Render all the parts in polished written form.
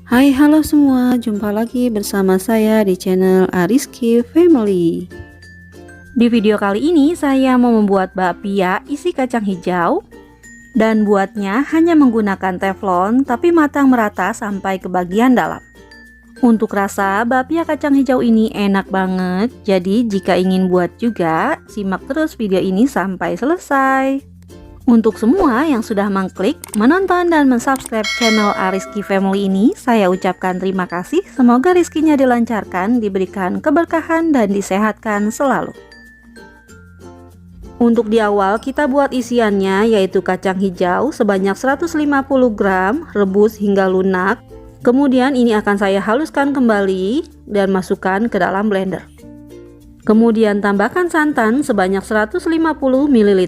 Hai, halo semua, jumpa lagi bersama saya di channel Ariski Family. Di video kali ini saya mau membuat bakpia isi kacang hijau, dan buatnya hanya menggunakan teflon tapi matang merata sampai ke bagian dalam. Untuk rasa bakpia kacang hijau ini enak banget, jadi jika ingin buat juga simak terus video ini sampai selesai. Untuk semua yang sudah mengklik, menonton, dan mensubscribe channel Ariski Family ini, saya ucapkan terima kasih. Semoga rezekinya dilancarkan, diberikan keberkahan, dan disehatkan selalu. Untuk di awal kita buat isiannya, yaitu kacang hijau sebanyak 150 gram, rebus hingga lunak. Kemudian ini akan saya haluskan kembali dan masukkan ke dalam blender. Kemudian tambahkan santan sebanyak 150 ml.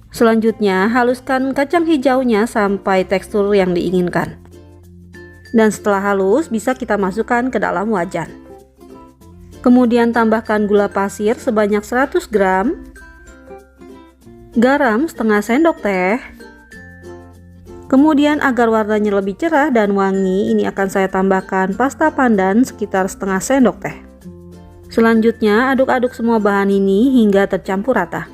Selanjutnya, haluskan kacang hijaunya sampai tekstur yang diinginkan. Dan setelah halus, bisa kita masukkan ke dalam wajan. Kemudian tambahkan gula pasir sebanyak 100 gram, garam setengah sendok teh. Kemudian agar warnanya lebih cerah dan wangi, ini akan saya tambahkan pasta pandan sekitar setengah sendok teh. Selanjutnya, aduk-aduk semua bahan ini hingga tercampur rata.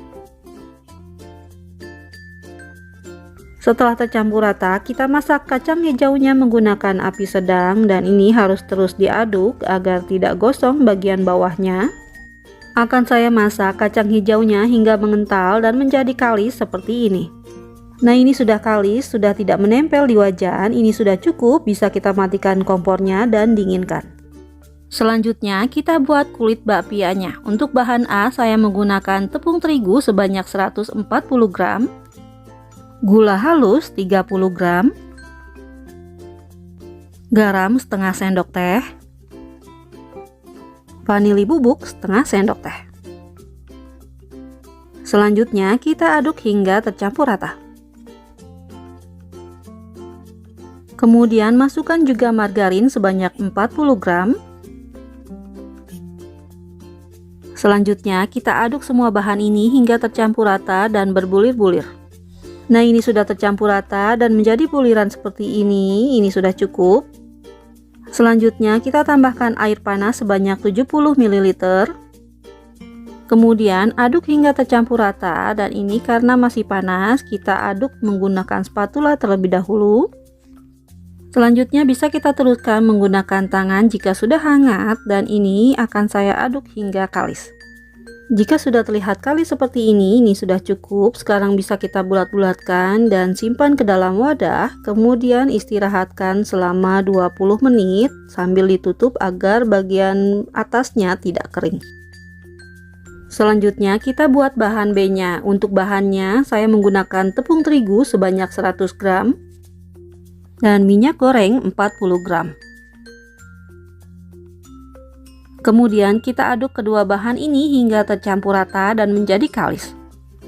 Setelah tercampur rata, kita masak kacang hijaunya menggunakan api sedang, dan ini harus terus diaduk agar tidak gosong bagian bawahnya. Akan saya masak kacang hijaunya hingga mengental dan menjadi kalis seperti ini. Nah, ini sudah kalis, sudah tidak menempel di wajan. Ini sudah cukup, bisa kita matikan kompornya dan dinginkan. Selanjutnya kita buat kulit bakpianya. Untuk bahan A, saya menggunakan tepung terigu sebanyak 140 gram, gula halus 30 gram, garam setengah sendok teh, vanili bubuk setengah sendok teh. Selanjutnya kita aduk hingga tercampur rata. Kemudian masukkan juga margarin sebanyak 40 gram. Selanjutnya kita aduk semua bahan ini hingga tercampur rata dan berbulir-bulir. Nah, ini sudah tercampur rata dan menjadi buliran seperti ini sudah cukup. Selanjutnya kita tambahkan air panas sebanyak 70 ml. Kemudian aduk hingga tercampur rata, dan ini karena masih panas kita aduk menggunakan spatula terlebih dahulu. Selanjutnya bisa kita teruskan menggunakan tangan jika sudah hangat, dan ini akan saya aduk hingga kalis. Jika sudah terlihat kalis seperti ini sudah cukup. Sekarang bisa kita bulat-bulatkan dan simpan ke dalam wadah. Kemudian istirahatkan selama 20 menit sambil ditutup agar bagian atasnya tidak kering. Selanjutnya kita buat bahan B-nya. Untuk bahannya saya menggunakan tepung terigu sebanyak 100 gram dan minyak goreng 40 gram. Kemudian kita aduk kedua bahan ini hingga tercampur rata dan menjadi kalis.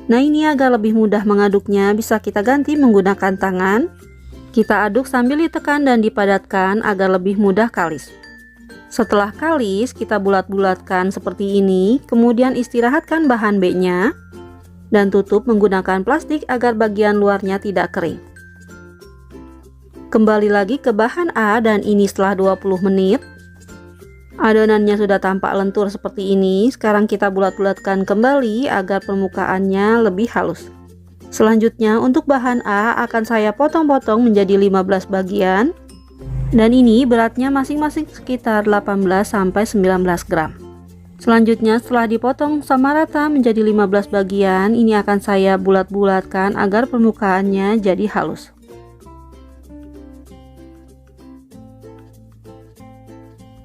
Nah, ini agar lebih mudah mengaduknya, bisa kita ganti menggunakan tangan. Kita aduk sambil ditekan dan dipadatkan agar lebih mudah kalis. Setelah kalis, kita bulat-bulatkan seperti ini. Kemudian istirahatkan bahan B-nya dan tutup menggunakan plastik agar bagian luarnya tidak kering. Kembali lagi ke bahan A, dan ini setelah 20 menit. Adonannya sudah tampak lentur seperti ini. Sekarang kita bulat-bulatkan kembali agar permukaannya lebih halus. Selanjutnya untuk bahan A akan saya potong-potong menjadi 15 bagian. Dan ini beratnya masing-masing sekitar 18-19 gram. Selanjutnya setelah dipotong sama rata menjadi 15 bagian, ini akan saya bulat-bulatkan agar permukaannya jadi halus.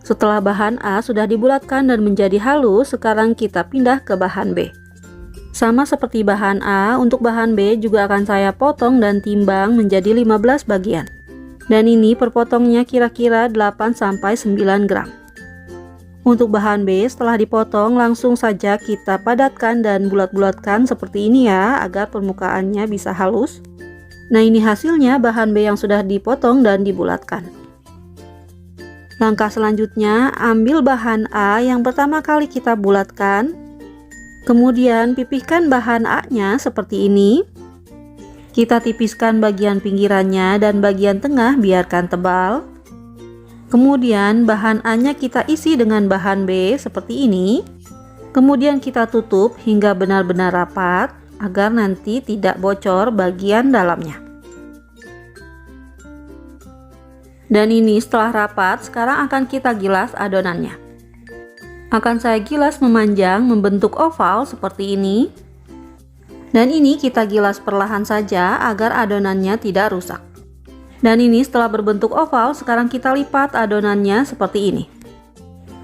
Setelah bahan A sudah dibulatkan dan menjadi halus, sekarang kita pindah ke bahan B. Sama seperti bahan A, untuk bahan B juga akan saya potong dan timbang menjadi 15 bagian. Dan ini perpotongnya kira-kira 8-9 gram. Untuk bahan B setelah dipotong langsung saja kita padatkan dan bulat-bulatkan seperti ini ya, agar permukaannya bisa halus. Nah, ini hasilnya bahan B yang sudah dipotong dan dibulatkan. Langkah selanjutnya, ambil bahan A yang pertama kali kita bulatkan. Kemudian pipihkan bahan A-nya seperti ini. Kita tipiskan bagian pinggirannya dan bagian tengah biarkan tebal. Kemudian bahan A-nya kita isi dengan bahan B seperti ini. Kemudian kita tutup hingga benar-benar rapat agar nanti tidak bocor bagian dalamnya. Dan ini setelah rapat, sekarang akan kita gilas adonannya. Akan saya gilas memanjang membentuk oval seperti ini. Dan ini kita gilas perlahan saja agar adonannya tidak rusak. Dan ini setelah berbentuk oval, sekarang kita lipat adonannya seperti ini.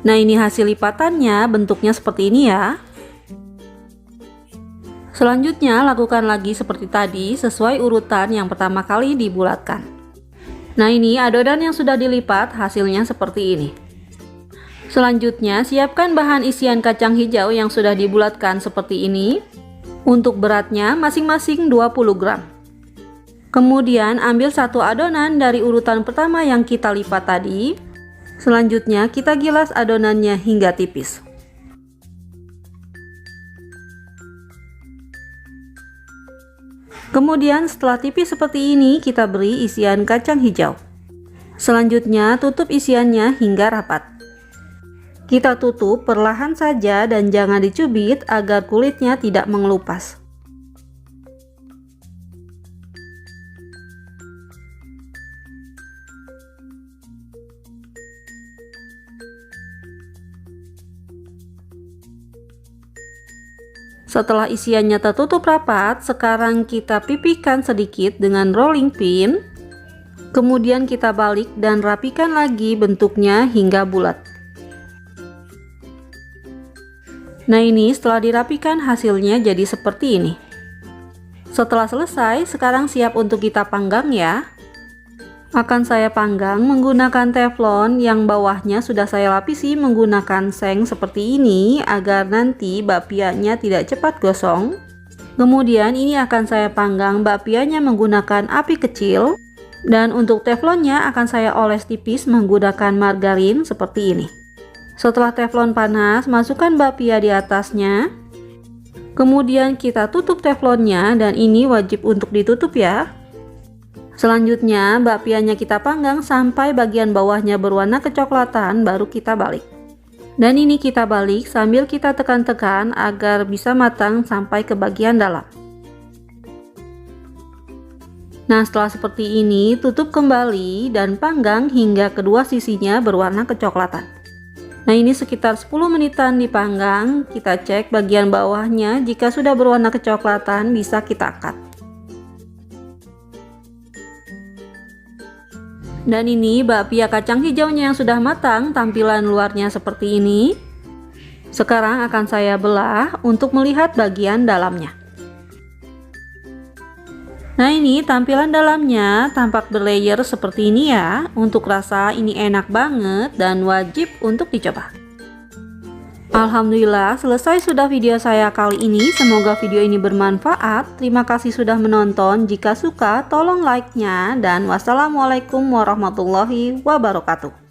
Nah, ini hasil lipatannya, bentuknya seperti ini ya. Selanjutnya lakukan lagi seperti tadi sesuai urutan yang pertama kali dibulatkan. Nah, ini adonan yang sudah dilipat hasilnya seperti ini. Selanjutnya siapkan bahan isian kacang hijau yang sudah dibulatkan seperti ini. Untuk beratnya masing-masing 20 gram. Kemudian ambil satu adonan dari urutan pertama yang kita lipat tadi. Selanjutnya kita gilas adonannya hingga tipis. Kemudian setelah tipis seperti ini kita beri isian kacang hijau. Selanjutnya tutup isiannya hingga rapat. Kita tutup perlahan saja dan jangan dicubit agar kulitnya tidak mengelupas. Setelah isiannya tertutup rapat, sekarang kita pipihkan sedikit dengan rolling pin. Kemudian kita balik dan rapikan lagi bentuknya hingga bulat. Nah, ini setelah dirapikan hasilnya jadi seperti ini. Setelah selesai, sekarang siap untuk kita panggang ya. Akan saya panggang menggunakan teflon yang bawahnya sudah saya lapisi menggunakan seng seperti ini agar nanti bakpianya tidak cepat gosong. Kemudian ini akan saya panggang bakpianya menggunakan api kecil. Dan untuk teflonnya akan saya oles tipis menggunakan margarin seperti ini. Setelah teflon panas, masukkan bakpia di atasnya. Kemudian kita tutup teflonnya dan ini wajib untuk ditutup ya. Selanjutnya bakpianya kita panggang sampai bagian bawahnya berwarna kecoklatan baru kita balik. Dan ini kita balik sambil kita tekan-tekan agar bisa matang sampai ke bagian dalam. Nah, setelah seperti ini tutup kembali dan panggang hingga kedua sisinya berwarna kecoklatan. Nah, ini sekitar 10 menitan dipanggang. Kita cek bagian bawahnya, jika sudah berwarna kecoklatan bisa kita angkat. Dan ini bakpia kacang hijaunya yang sudah matang, tampilan luarnya seperti ini. Sekarang akan saya belah untuk melihat bagian dalamnya. Nah, ini tampilan dalamnya tampak berlayer seperti ini ya. Untuk rasa ini enak banget dan wajib untuk dicoba. Alhamdulillah, selesai sudah video saya kali ini. Semoga video ini bermanfaat. Terima kasih sudah menonton. Jika suka, tolong like-nya dan wassalamualaikum warahmatullahi wabarakatuh.